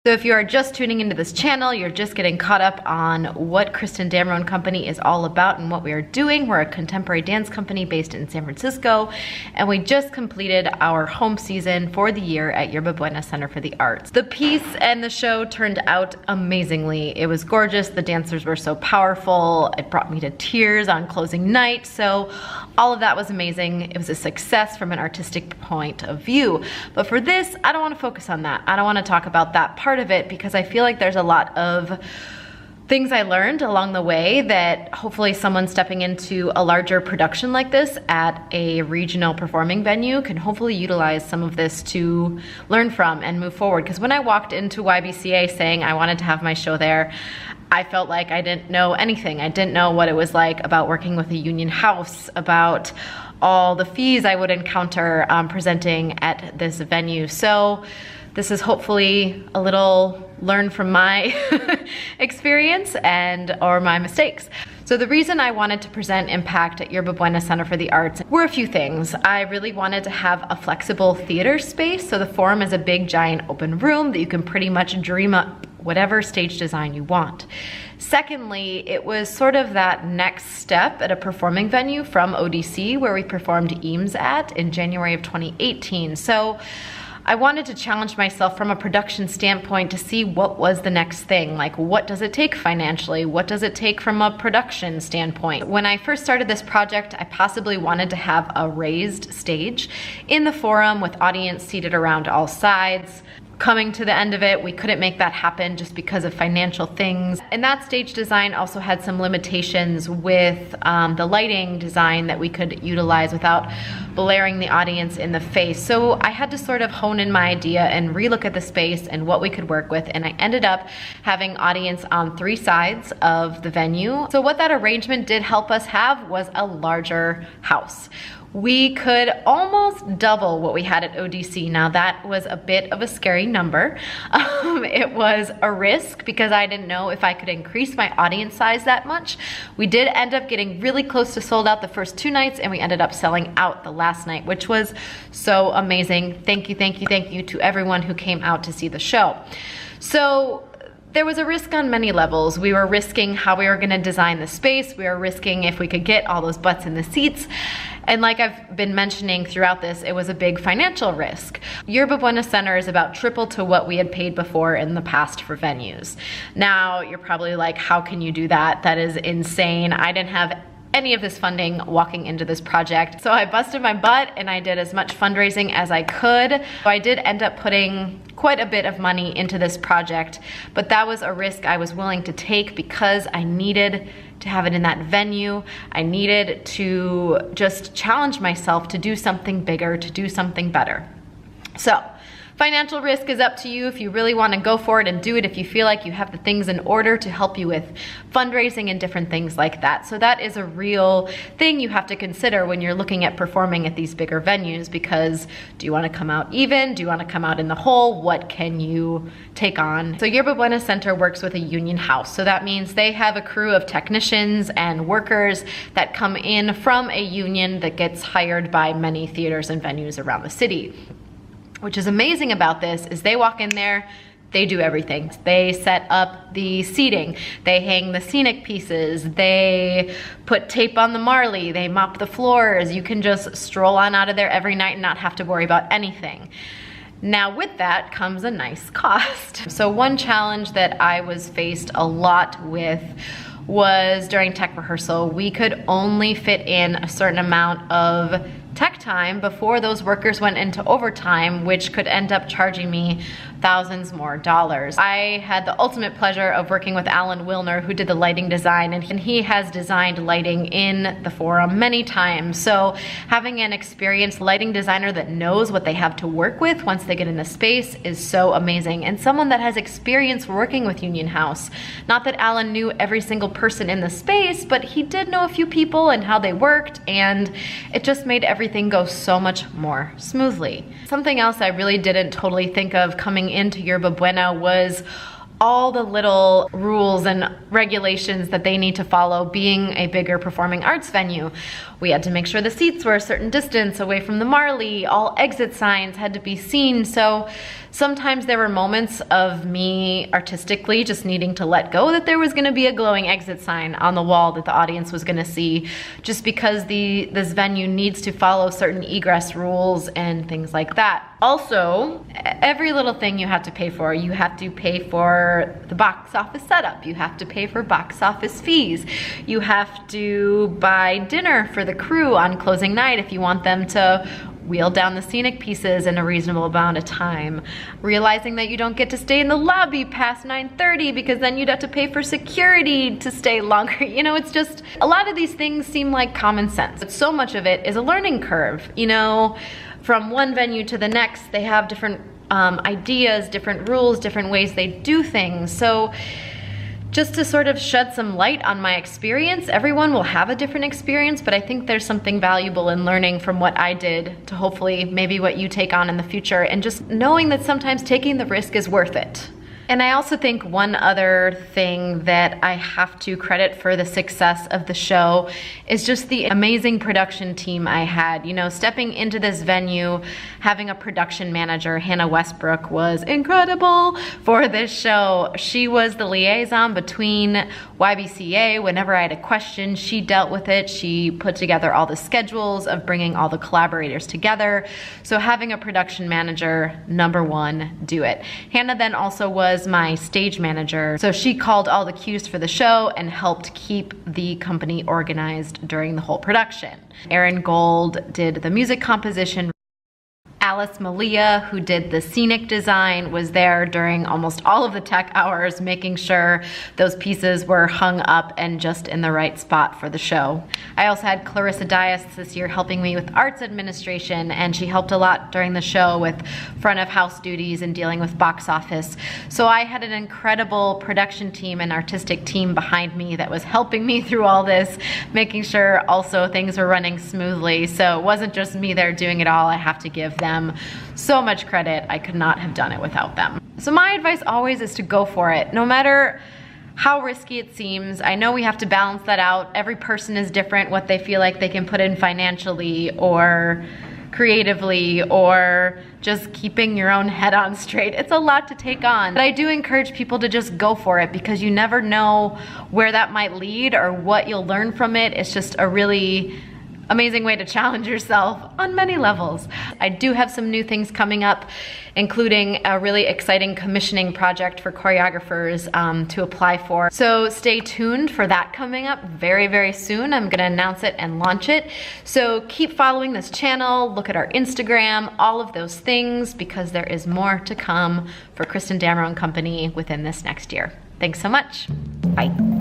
So if you are just tuning into this channel, you're just getting caught up on what Kristin Damrow Company is all about and what we are doing. We're a contemporary dance company based in San Francisco, and we just completed our home season for the year at Yerba Buena Center for the Arts. The piece and the show turned out amazingly. It was gorgeous. The dancers were so powerful. It brought me to tears on closing night. So all of that was amazing. It was a success from an artistic point of view. But for this, I don't want to focus on that. I don't want to talk about that part of it because I feel like there's a lot of things I learned along the way that hopefully someone stepping into a larger production like this at a regional performing venue can hopefully utilize some of this to learn from and move forward. Because when I walked into YBCA saying I wanted to have my show there, I felt like I didn't know anything. I didn't know what it was like about working with a union house, about all the fees I would encounter presenting at this venue. So this is hopefully a little learn from my experience or my mistakes. So the reason I wanted to present Impact at Yerba Buena Center for the Arts were a few things. I really wanted to have a flexible theater space. So the Forum is a big giant open room that you can pretty much dream up whatever stage design you want. Secondly, it was sort of that next step at a performing venue from ODC where we performed Eames at in January of 2018. So I wanted to challenge myself from a production standpoint to see what was the next thing. Like, what does it take financially? What does it take from a production standpoint? When I first started this project, I possibly wanted to have a raised stage in the Forum with audience seated around all sides. Coming to the end of it, we couldn't make that happen just because of financial things. And that stage design also had some limitations with the lighting design that we could utilize without blaring the audience in the face. So I had to sort of hone in my idea and relook at the space and what we could work with. And I ended up having audience on 3 sides of the venue. So what that arrangement did help us have was a larger house. We could almost double what we had at ODC. Now that was a bit of a scary number. It was a risk because I didn't know if I could increase my audience size that much. We did end up getting really close to sold out the first 2 nights, and we ended up selling out the last night, which was so amazing. Thank you, thank you, thank you to everyone who came out to see the show. So there was a risk on many levels. We were risking how we were gonna design the space. We were risking if we could get all those butts in the seats. And like I've been mentioning throughout this, it was a big financial risk. Yerba Buena Center is about triple to what we had paid before in the past for venues. Now, you're probably like, how can you do that? That is insane. I didn't have any of this funding walking into this project. So I busted my butt and I did as much fundraising as I could. So I did end up putting quite a bit of money into this project, but that was a risk I was willing to take because I needed to have it in that venue. I needed to just challenge myself to do something bigger, to do something better. So financial risk is up to you if you really want to go for it and do it, if you feel like you have the things in order to help you with fundraising and different things like that. So that is a real thing you have to consider when you're looking at performing at these bigger venues, because do you want to come out even? Do you want to come out in the hole? What can you take on? So Yerba Buena Center works with a union house. So that means they have a crew of technicians and workers that come in from a union that gets hired by many theaters and venues around the city. Which is amazing about this is they walk in there, they do everything. They set up the seating, they hang the scenic pieces, they put tape on the Marley, they mop the floors. You can just stroll on out of there every night and not have to worry about anything. Now with that comes a nice cost. So one challenge that I was faced a lot with was during tech rehearsal. We could only fit in a certain amount of tech time before those workers went into overtime, which could end up charging me thousands more dollars. I had the ultimate pleasure of working with Alan Wilner, who did the lighting design, and he has designed lighting in the Forum many times. So having an experienced lighting designer that knows what they have to work with once they get in the space is so amazing. And someone that has experience working with Union House. Not that Alan knew every single person in the space, but he did know a few people and how they worked, and it just made everything go so much more smoothly. Something else I really didn't totally think of coming into Yerba Buena was all the little rules and regulations that they need to follow being a bigger performing arts venue. We had to make sure the seats were a certain distance away from the Marley, all exit signs had to be seen. So Sometimes there were moments of me artistically just needing to let go that there was gonna be a glowing exit sign on the wall that the audience was gonna see, just because this venue needs to follow certain egress rules and things like that. Also, every little thing you have to pay for. You have to pay for the box office setup. You have to pay for box office fees. You have to buy dinner for the crew on closing night if you want them to wheel down the scenic pieces in a reasonable amount of time. Realizing that you don't get to stay in the lobby past 9:30 because then you'd have to pay for security to stay longer. You know, it's just, a lot of these things seem like common sense, but so much of it is a learning curve. You know, from one venue to the next, they have different ideas, different rules, different ways they do things. So just to sort of shed some light on my experience, everyone will have a different experience, but I think there's something valuable in learning from what I did to hopefully maybe what you take on in the future, and just knowing that sometimes taking the risk is worth it. And I also think one other thing that I have to credit for the success of the show is just the amazing production team I had. You know, stepping into this venue, having a production manager, Hannah Westbrook, was incredible for this show. She was the liaison between YBCA. Whenever I had a question, she dealt with it. She put together all the schedules of bringing all the collaborators together. So having a production manager, number one, do it. Hannah then also was my stage manager. So she called all the cues for the show and helped keep the company organized during the whole production. Aaron Gold did the music composition. Alice Malia, who did the scenic design, was there during almost all of the tech hours, making sure those pieces were hung up and just in the right spot for the show. I also had Clarissa Dias this year helping me with arts administration, and she helped a lot during the show with front of house duties and dealing with box office. So I had an incredible production team and artistic team behind me that was helping me through all this, making sure also things were running smoothly. So it wasn't just me there doing it all. I have to give them so much credit. I could not have done it without them. So my advice always is to go for it, no matter how risky it seems. I know we have to balance that out. Every person is different, what they feel like they can put in financially or creatively, or just keeping your own head on straight. It's a lot to take on. But I do encourage people to just go for it, because you never know where that might lead or what you'll learn from it. It's just a really amazing way to challenge yourself on many levels. I do have some new things coming up, including a really exciting commissioning project for choreographers to apply for. So stay tuned for that coming up very, very soon. I'm gonna announce it and launch it. So keep following this channel, look at our Instagram, all of those things, because there is more to come for Kristin Damrow Company within this next year. Thanks so much. Bye.